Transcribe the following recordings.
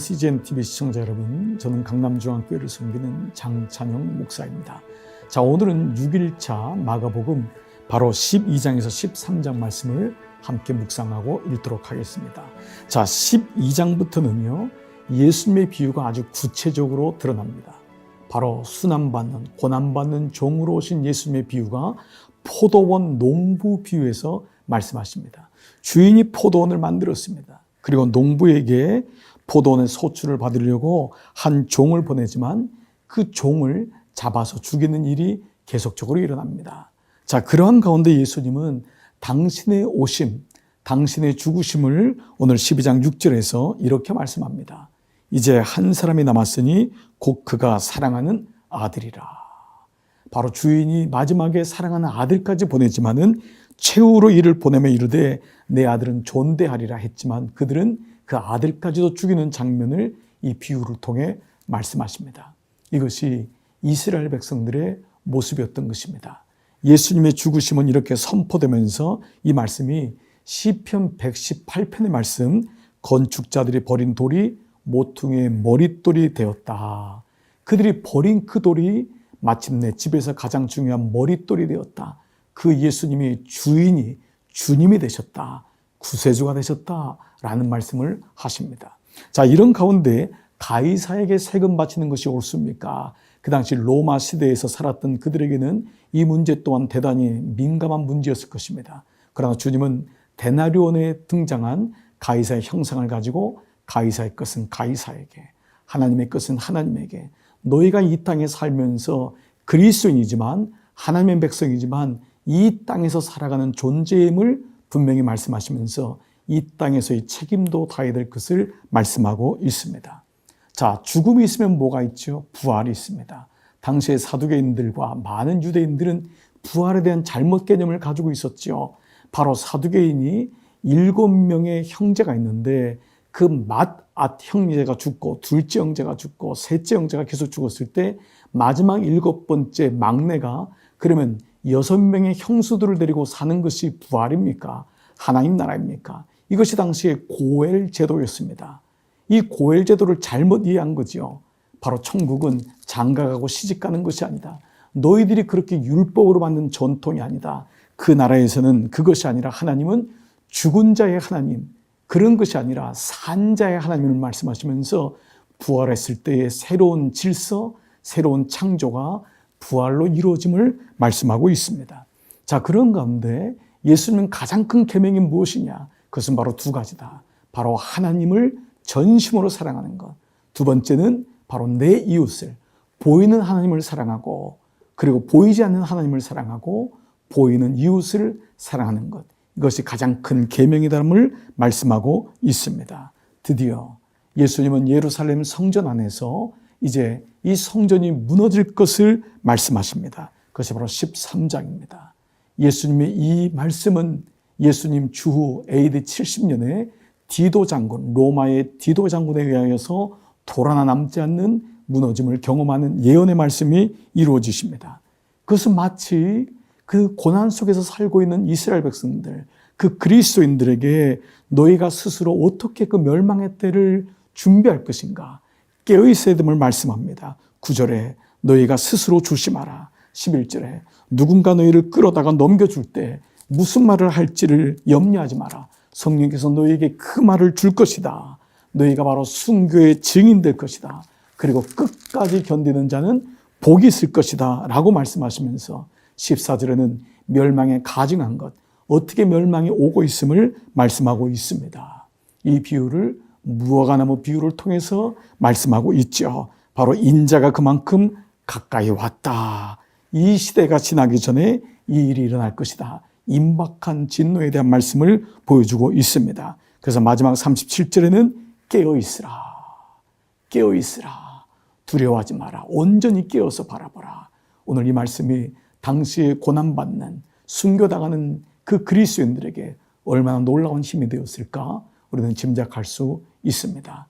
CGN TV 시청자 여러분, 저는 강남중앙교회를 섬기는 장찬영 목사입니다. 자, 오늘은 6일차 마가복음 바로 12장에서 13장 말씀을 함께 묵상하고 읽도록 하겠습니다. 자, 12장부터는요, 예수님의 비유가 아주 구체적으로 드러납니다. 바로 순환받는, 고난받는 종으로 오신 예수님의 비유가 포도원 농부 비유에서 말씀하십니다. 주인이 포도원을 만들었습니다. 그리고 농부에게 포도원의 소출을 받으려고 한 종을 보내지만 그 종을 잡아서 죽이는 일이 계속적으로 일어납니다. 자, 그러한 가운데 예수님은 당신의 오심, 당신의 죽으심을 오늘 12장 6절에서 이렇게 말씀합니다. 이제 한 사람이 남았으니 곧 그가 사랑하는 아들이라. 바로 주인이 마지막에 사랑하는 아들까지 보내지만은 최후로 이를 보내며 이르되 내 아들은 존대하리라 했지만 그들은 그 아들까지도 죽이는 장면을 이 비유를 통해 말씀하십니다. 이것이 이스라엘 백성들의 모습이었던 것입니다. 예수님의 죽으심은 이렇게 선포되면서 이 말씀이 시편 118편의 말씀, 건축자들이 버린 돌이 모퉁이의 머릿돌이 되었다. 그들이 버린 그 돌이 마침내 집에서 가장 중요한 머릿돌이 되었다. 그 예수님이 주님이 되셨다. 구세주가 되셨다라는 말씀을 하십니다. 자, 이런 가운데 가이사에게 세금 바치는 것이 옳습니까? 그 당시 로마 시대에서 살았던 그들에게는 이 문제 또한 대단히 민감한 문제였을 것입니다. 그러나 주님은 데나리온에 등장한 가이사의 형상을 가지고 가이사의 것은 가이사에게, 하나님의 것은 하나님에게, 너희가 이 땅에 살면서 그리스도인이지만 하나님의 백성이지만 이 땅에서 살아가는 존재임을 분명히 말씀하시면서 이 땅에서의 책임도 다해야 될 것을 말씀하고 있습니다. 자, 죽음이 있으면 뭐가 있죠? 부활이 있습니다. 당시의 사두개인들과 많은 유대인들은 부활에 대한 잘못 개념을 가지고 있었죠. 바로 사두개인이 7명의 형제가 있는데 그 맏 형제가 죽고 둘째 형제가 죽고 셋째 형제가 계속 죽었을 때 마지막 7번째 막내가 그러면 6명의 형수들을 데리고 사는 것이 부활입니까? 하나님 나라입니까? 이것이 당시의 고엘 제도였습니다. 이 고엘 제도를 잘못 이해한 거죠. 바로 천국은 장가가고 시집가는 것이 아니다. 너희들이 그렇게 율법으로 만든 전통이 아니다. 그 나라에서는 그것이 아니라 하나님은 죽은 자의 하나님, 그런 것이 아니라 산 자의 하나님을 말씀하시면서 부활했을 때의 새로운 질서, 새로운 창조가 부활로 이루어짐을 말씀하고 있습니다. 자, 그런 가운데 예수님은 가장 큰 계명이 무엇이냐? 그것은 바로 두 가지다. 바로 하나님을 전심으로 사랑하는 것. 두 번째는 바로 내 이웃을, 보이는 하나님을 사랑하고 그리고 보이지 않는 하나님을 사랑하고 보이는 이웃을 사랑하는 것. 이것이 가장 큰 계명이다음을 말씀하고 있습니다. 드디어 예수님은 예루살렘 성전 안에서 이제 이 성전이 무너질 것을 말씀하십니다. 그것이 바로 13장입니다. 예수님의 이 말씀은 예수님 주후 AD 70년에 디도 장군, 로마의 디도 장군에 의하여서 돌 하나 남지 않는 무너짐을 경험하는 예언의 말씀이 이루어지십니다. 그것은 마치 그 고난 속에서 살고 있는 이스라엘 백성들, 그 그리스도인들에게 너희가 스스로 어떻게 그 멸망의 때를 준비할 것인가 깨어있어야 됨을 말씀합니다. 9절에 너희가 스스로 조심하라. 11절에 누군가 너희를 끌어다가 넘겨줄 때 무슨 말을 할지를 염려하지 마라. 성령께서 너희에게 그 말을 줄 것이다. 너희가 바로 순교의 증인 될 것이다. 그리고 끝까지 견디는 자는 복이 있을 것이다 라고 말씀하시면서 14절에는 멸망에 가증한 것, 어떻게 멸망이 오고 있음을 말씀하고 있습니다. 이 비유를 무화과나무 비유를 통해서 말씀하고 있죠. 바로 인자가 그만큼 가까이 왔다. 이 시대가 지나기 전에 이 일이 일어날 것이다. 임박한 진노에 대한 말씀을 보여주고 있습니다. 그래서 마지막 37절에는 깨어있으라. 깨어있으라. 두려워하지 마라. 온전히 깨어서 바라보라. 오늘 이 말씀이 당시에 고난받는, 순교당하는 그 그리스도인들에게 얼마나 놀라운 힘이 되었을까 우리는 짐작할 수 있습니다.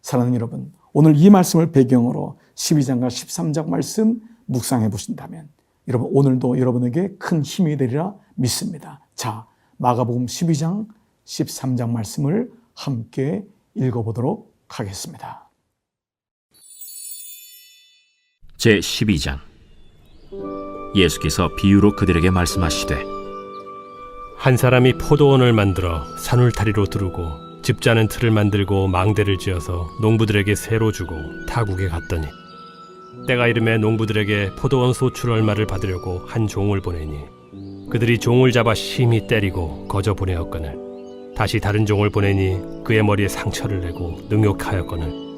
사랑하는 여러분, 오늘 이 말씀을 배경으로 12장과 13장 말씀 묵상해 보신다면 여러분 오늘도 여러분에게 큰 힘이 되리라 믿습니다. 자, 마가복음 12장, 13장 말씀을 함께 읽어보도록 하겠습니다. 제12장. 예수께서 비유로 그들에게 말씀하시되, 한 사람이 포도원을 만들어 산울타리로 두르고 집 자는 틀을 만들고 망대를 지어서 농부들에게 세로 주고 타국에 갔더니, 때가 이름에 농부들에게 포도원 소출 얼마를 받으려고 한 종을 보내니, 그들이 종을 잡아 심히 때리고 거저 보내었거늘, 다시 다른 종을 보내니 그의 머리에 상처를 내고 능욕하였거늘,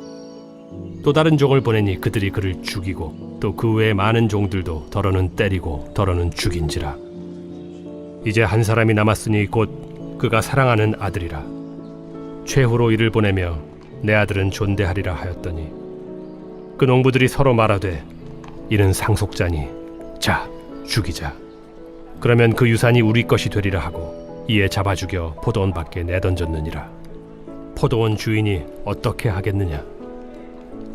또 다른 종을 보내니 그들이 그를 죽이고, 또 그 외에 많은 종들도 더러는 때리고 더러는 죽인지라. 이제 한 사람이 남았으니 곧 그가 사랑하는 아들이라. 최후로 이를 보내며 내 아들은 존대하리라 하였더니, 그 농부들이 서로 말하되, 이는 상속자니 자 죽이자. 그러면 그 유산이 우리 것이 되리라 하고 이에 잡아 죽여 포도원 밖에 내던졌느니라. 포도원 주인이 어떻게 하겠느냐?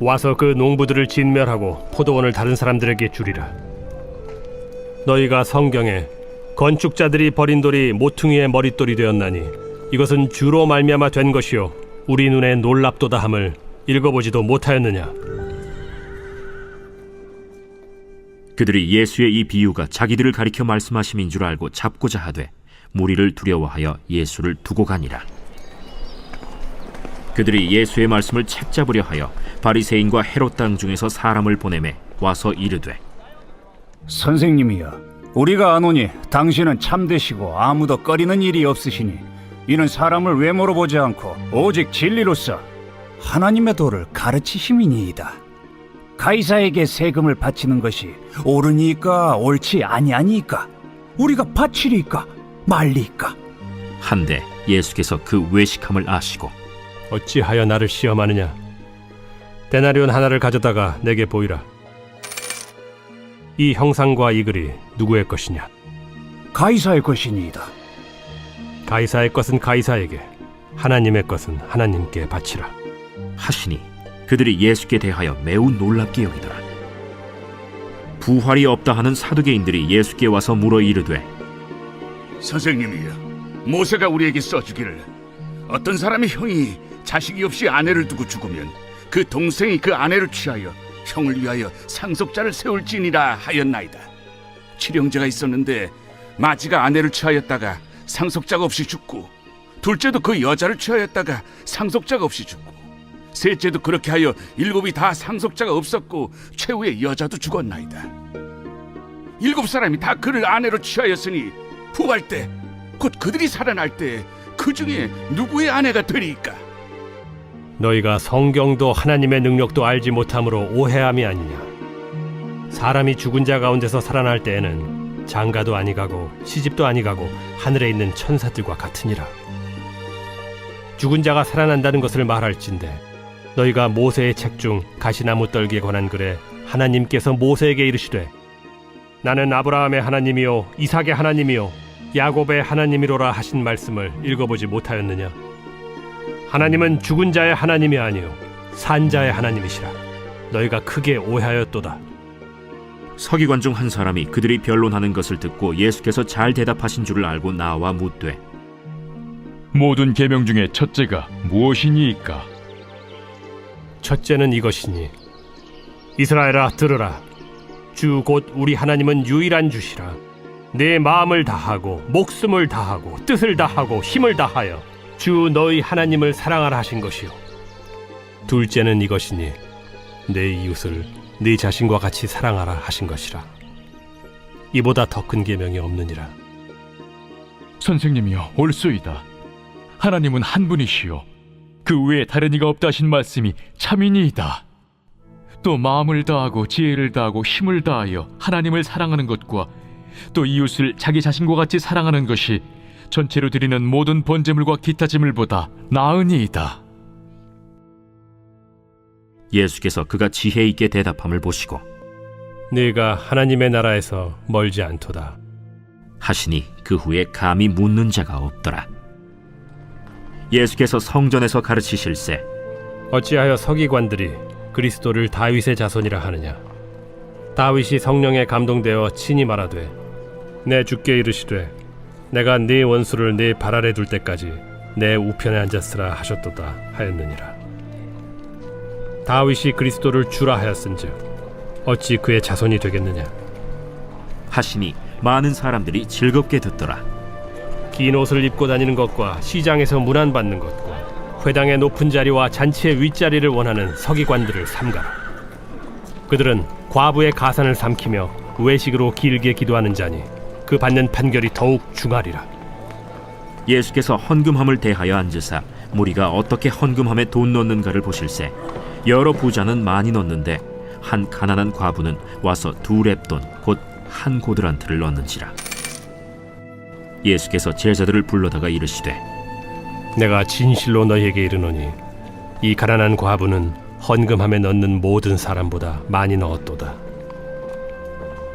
와서 그 농부들을 진멸하고 포도원을 다른 사람들에게 주리라. 너희가 성경에 건축자들이 버린 돌이 모퉁이의 머릿돌이 되었나니 이것은 주로 말미암아 된 것이요 우리 눈에 놀랍도다 함을 읽어보지도 못하였느냐? 그들이 예수의 이 비유가 자기들을 가리켜 말씀하심인 줄 알고 잡고자 하되 무리를 두려워하여 예수를 두고 가니라. 그들이 예수의 말씀을 책잡으려 하여 바리새인과 헤롯 당 중에서 사람을 보내매 와서 이르되, 선생님이여, 우리가 아노니 당신은 참되시고 아무도 꺼리는 일이 없으시니 이는 사람을 외모로 보지 않고 오직 진리로서 하나님의 도를 가르치심이니이다. 가이사에게 세금을 바치는 것이 옳으니까 옳지 아니하니까? 우리가 바치리까 말리까? 한데 예수께서 그 외식함을 아시고, 어찌하여 나를 시험하느냐? 데나리온 하나를 가져다가 내게 보이라. 이 형상과 이 글이 누구의 것이냐? 가이사의 것이니이다. 가이사의 것은 가이사에게, 하나님의 것은 하나님께 바치라 하시니 그들이 예수께 대하여 매우 놀랍게 여기더라. 부활이 없다 하는 사두개인들이 예수께 와서 물어 이르되, 선생님이여, 모세가 우리에게 써주기를 어떤 사람의 형이 자식이 없이 아내를 두고 죽으면 그 동생이 그 아내를 취하여 형을 위하여 상속자를 세울지니라 하였나이다. 칠형제가 있었는데 마지가 아내를 취하였다가 상속자가 없이 죽고, 둘째도 그 여자를 취하였다가 상속자가 없이 죽고, 셋째도 그렇게 하여 일곱이 다 상속자가 없었고 최후의 여자도 죽었나이다. 일곱 사람이 다 그를 아내로 취하였으니 부활 때 곧 그들이 살아날 때 그 중에 누구의 아내가 되리까? 너희가 성경도 하나님의 능력도 알지 못함으로 오해함이 아니냐? 사람이 죽은 자 가운데서 살아날 때에는 장가도 아니가고 시집도 아니가고 하늘에 있는 천사들과 같으니라. 죽은 자가 살아난다는 것을 말할진대, 너희가 모세의 책 중 가시나무 떨기에 관한 글에 하나님께서 모세에게 이르시되, 나는 아브라함의 하나님이요 이삭의 하나님이요 야곱의 하나님이로라 하신 말씀을 읽어보지 못하였느냐? 하나님은 죽은 자의 하나님이 아니요 산 자의 하나님이시라. 너희가 크게 오해하였도다. 서기관 중 한 사람이 그들이 변론하는 것을 듣고 예수께서 잘 대답하신 줄을 알고 나와 묻되, 모든 계명 중에 첫째가 무엇이니이까? 첫째는 이것이니, 이스라엘아 들으라. 주 곧 우리 하나님은 유일한 주시라. 내 마음을 다하고 목숨을 다하고 뜻을 다하고 힘을 다하여 주 너희 하나님을 사랑하라 하신 것이요. 둘째는 이것이니, 내 이웃을 네 자신과 같이 사랑하라 하신 것이라. 이보다 더 큰 계명이 없느니라. 선생님이여, 옳소이다. 하나님은 한 분이시요 그 외에 다른 이가 없다 하신 말씀이 참이니이다. 또 마음을 다하고 지혜를 다하고 힘을 다하여 하나님을 사랑하는 것과 또 이웃을 자기 자신과 같이 사랑하는 것이 전체로 드리는 모든 번제물과 기타 제물보다 나으니이다. 예수께서 그가 지혜 있게 대답함을 보시고, 네가 하나님의 나라에서 멀지 않도다 하시니 그 후에 감히 묻는 자가 없더라. 예수께서 성전에서 가르치실세, 어찌하여 서기관들이 그리스도를 다윗의 자손이라 하느냐? 다윗이 성령에 감동되어 친히 말하되, 내 주께 이르시되 내가 네 원수를 네 발 아래 둘 때까지 내 우편에 앉았으라 하셨도다 하였느니라. 다윗이 그리스도를 주라 하였은즉 어찌 그의 자손이 되겠느냐. 하시니 많은 사람들이 즐겁게 듣더라. 긴 옷을 입고 다니는 것과 시장에서 문안받는 것과 회당의 높은 자리와 잔치의 윗자리를 원하는 서기관들을 삼가라. 그들은 과부의 가산을 삼키며 외식으로 길게 기도하는 자니 그 받는 판결이 더욱 중하리라. 예수께서 헌금함을 대하여 앉으사 무리가 어떻게 헌금함에 돈 넣는가를 보실세 여러 부자는 많이 넣는데 한 가난한 과부는 와서 2렙돈 곧 한 고드란트를 넣는지라. 예수께서 제자들을 불러다가 이르시되 내가 진실로 너희에게 이르노니 이 가난한 과부는 헌금함에 넣는 모든 사람보다 많이 넣었도다.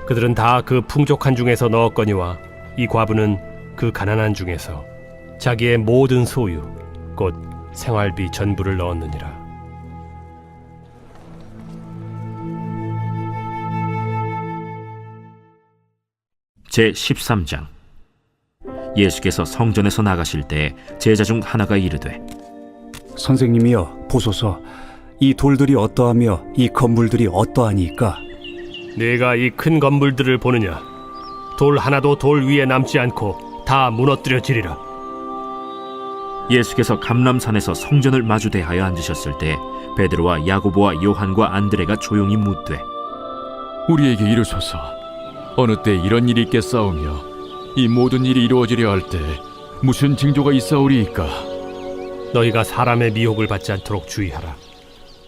그들은 다 그 풍족한 중에서 넣었거니와 이 과부는 그 가난한 중에서 자기의 모든 소유 곧 생활비 전부를 넣었느니라. 제13장. 예수께서 성전에서 나가실 때에 제자 중 하나가 이르되 선생님이여 보소서, 이 돌들이 어떠하며 이 건물들이 어떠하니까? 네가 이 큰 건물들을 보느냐? 돌 하나도 돌 위에 남지 않고 다 무너뜨려지리라. 예수께서 감람산에서 성전을 마주 대하여 앉으셨을 때 베드로와 야고보와 요한과 안드레가 조용히 묻되 우리에게 이르소서 어느 때 이런 일이 있겠사오며 이 모든 일이 이루어지려 할 때 무슨 징조가 있사오리이까? 너희가 사람의 미혹을 받지 않도록 주의하라.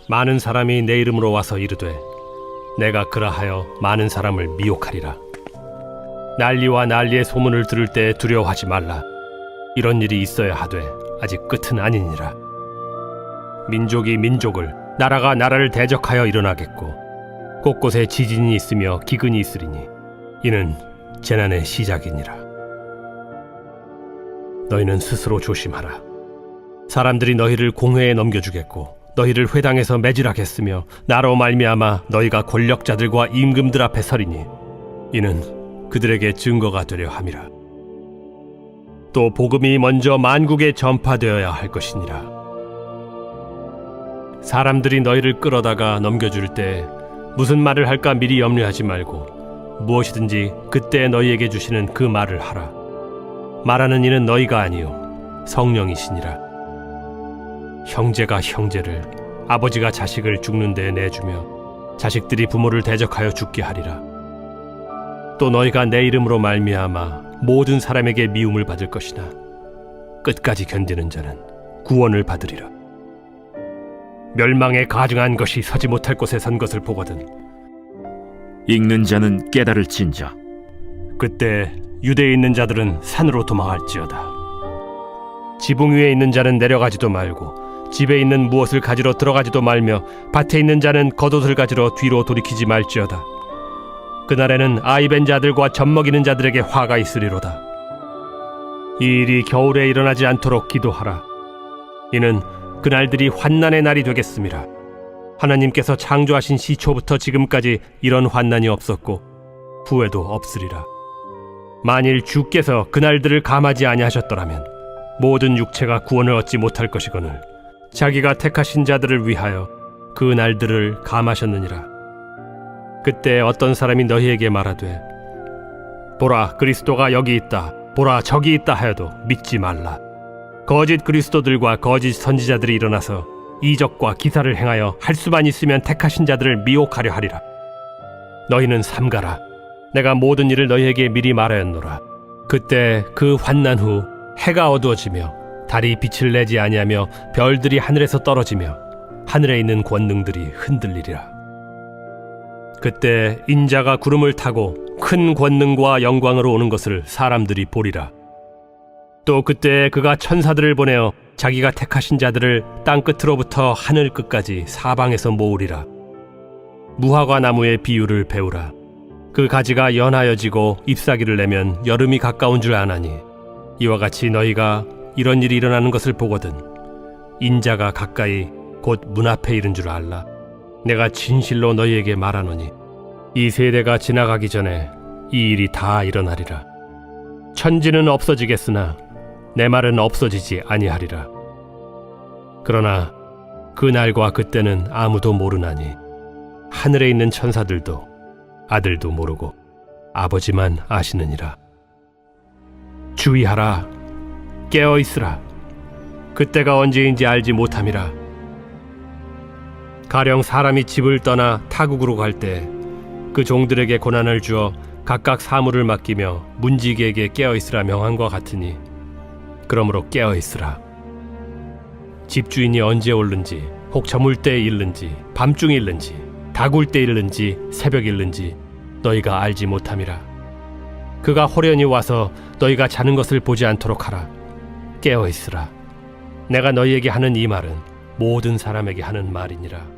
많은 사람이 내 이름으로 와서 이르되 내가 그라하여 많은 사람을 미혹하리라. 난리와 난리의 소문을 들을 때 두려워하지 말라. 이런 일이 있어야 하되 아직 끝은 아니니라. 민족이 민족을, 나라가 나라를 대적하여 일어나겠고 곳곳에 지진이 있으며 기근이 있으리니 이는 재난의 시작이니라. 너희는 스스로 조심하라. 사람들이 너희를 공회에 넘겨주겠고 너희를 회당에서 매질하겠으며 나로 말미암아 너희가 권력자들과 임금들 앞에 서리니 이는 그들에게 증거가 되려 함이라. 또 복음이 먼저 만국에 전파되어야 할 것이니라. 사람들이 너희를 끌어다가 넘겨줄 때 무슨 말을 할까 미리 염려하지 말고 무엇이든지 그때 너희에게 주시는 그 말을 하라. 말하는 이는 너희가 아니요 성령이시니라. 형제가 형제를, 아버지가 자식을 죽는 데에 내주며 자식들이 부모를 대적하여 죽게 하리라. 또 너희가 내 이름으로 말미암아 모든 사람에게 미움을 받을 것이나 끝까지 견디는 자는 구원을 받으리라. 멸망에 가증한 것이 서지 못할 곳에 선 것을 보거든 읽는 자는 깨달을진저. 그때 유대에 있는 자들은 산으로 도망할지어다. 지붕 위에 있는 자는 내려가지도 말고 집에 있는 무엇을 가지러 들어가지도 말며 밭에 있는 자는 겉옷을 가지러 뒤로 돌이키지 말지어다. 그날에는 아이벤 자들과 젖먹이는 자들에게 화가 있으리로다. 이 일이 겨울에 일어나지 않도록 기도하라. 이는 그날들이 환난의 날이 되겠음이라. 하나님께서 창조하신 시초부터 지금까지 이런 환난이 없었고 후에도 없으리라. 만일 주께서 그날들을 감하지 아니하셨더라면 모든 육체가 구원을 얻지 못할 것이거늘 자기가 택하신 자들을 위하여 그 날들을 감하셨느니라. 그때 어떤 사람이 너희에게 말하되 보라 그리스도가 여기 있다, 보라 저기 있다 하여도 믿지 말라. 거짓 그리스도들과 거짓 선지자들이 일어나서 이적과 기사를 행하여 할 수만 있으면 택하신 자들을 미혹하려 하리라. 너희는 삼가라. 내가 모든 일을 너희에게 미리 말하였노라. 그때 그 환난 후 해가 어두워지며 달이 빛을 내지 아니하며 별들이 하늘에서 떨어지며 하늘에 있는 권능들이 흔들리리라. 그때 인자가 구름을 타고 큰 권능과 영광으로 오는 것을 사람들이 보리라. 또 그때 그가 천사들을 보내어 자기가 택하신 자들을 땅 끝으로부터 하늘 끝까지 사방에서 모으리라. 무화과 나무의 비유를 배우라. 그 가지가 연하여지고 잎사귀를 내면 여름이 가까운 줄 아나니 이와 같이 너희가 이런 일이 일어나는 것을 보거든 인자가 가까이 곧 문 앞에 이른 줄 알라. 내가 진실로 너희에게 말하노니 이 세대가 지나가기 전에 이 일이 다 일어나리라. 천지는 없어지겠으나 내 말은 없어지지 아니하리라. 그러나 그날과 그때는 아무도 모르나니 하늘에 있는 천사들도 아들도 모르고 아버지만 아시느니라. 주의하라, 깨어 있으라. 그때가 언제인지 알지 못함이라. 가령 사람이 집을 떠나 타국으로 갈 때 그 종들에게 고난을 주어 각각 사물을 맡기며 문지기에게 깨어 있으라 명한과 같으니 그러므로 깨어 있으라. 집주인이 언제 올는지, 혹 저물 때에 일는지, 밤중에 일는지, 다굴 때 일는지, 새벽 일는지 너희가 알지 못함이라. 그가 호련히 와서 너희가 자는 것을 보지 않도록 하라. 깨어 있으라. 내가 너희에게 하는 이 말은 모든 사람에게 하는 말이니라.